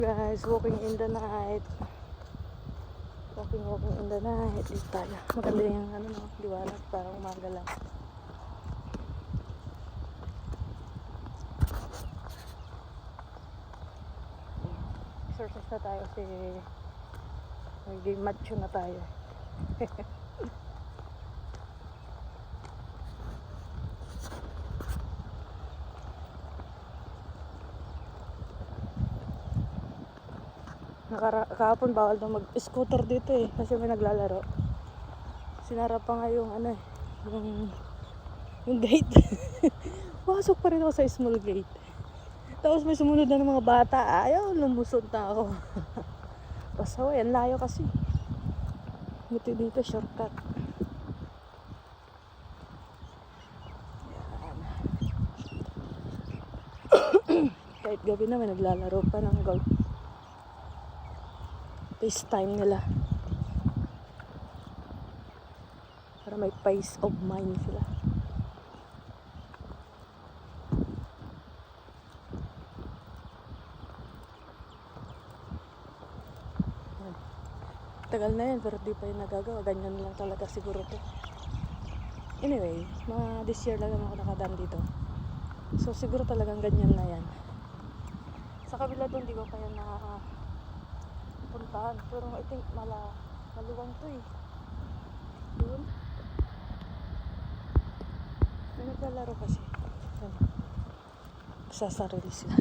Guys, walking in the night. Walking in the night. Dito tayo. Maganda yung ano, no? Liwanag. Parang umaga lang. Exercise na tayo kasi magiging macho na tayo. Kahapon bawal daw mag-scooter dito eh kasi may naglalaro. Sinara pa nga yung ano eh, yung gate. Pasok pa rin ako sa small gate. Tapos may sumunod na ng mga bata. Ayaw, lumusot na ako. Pasaw, yan layo kasi. Buti dito shortcut. Yan. Kahit gabi na may naglalaro pa ng golf. This time nila para may peace of mind sila. Tagal na yan pero di pa yung nagagawa. Ganyan lang talaga siguro to. Anyway, mga this year lang ako nakadaan dito, so siguro talagang ganyan na yan. Sa kabila doon di ko pa yan puntahan, pero I think maluwang to eh. Doon may naglalaro kasi sasarili sila.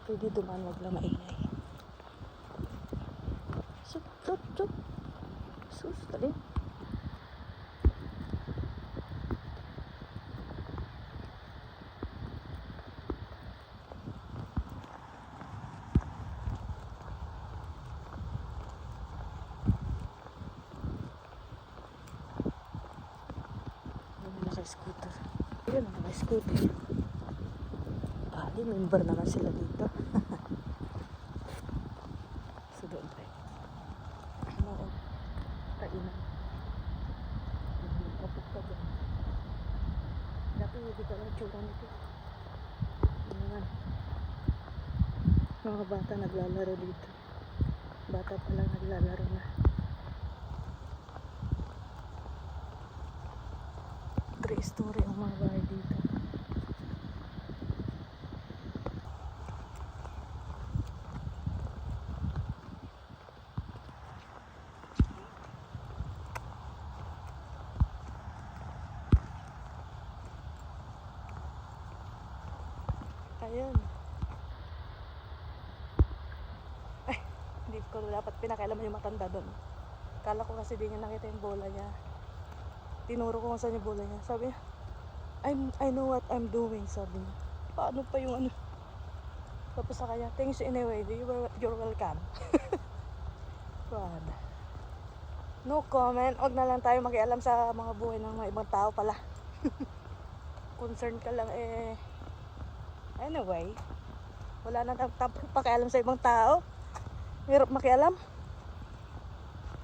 Pwede dumaan, wag lang maingay. Sup sus tali. Scooter. Yun ang mga scooter. Bali, member naman sila dito. So doon tayo. Ano, kainan. Kapit ka dyan. Dati hindi ka lang tsura nito. Ano naman. Mga bata naglalaro dito. Bata pa lang naglalaro na. Story ang mga bahay dito. Ayun. Ay, hindi ko dapat pinakailaman yung matanda doon. Kala ko kasi di niya nakita yung bola niya. Tinuro ko kung saan yung bola niya. Sabi niya, I know what I'm doing, sabi niya. Paano pa yung ano? Tapos sa kanya, thanks anyway, you're welcome. God. No comment. Huwag na lang tayo makialam sa mga buhay ng mga ibang tao pala. Concerned ka lang eh. Anyway, wala na pakialam sa ibang tao. Hirap makialam.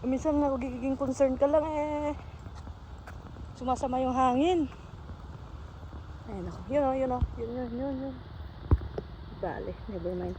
Minsan nagiging concerned ka lang eh. Sumasama yung hangin. Ayun ako. Yun. Bale, never mind.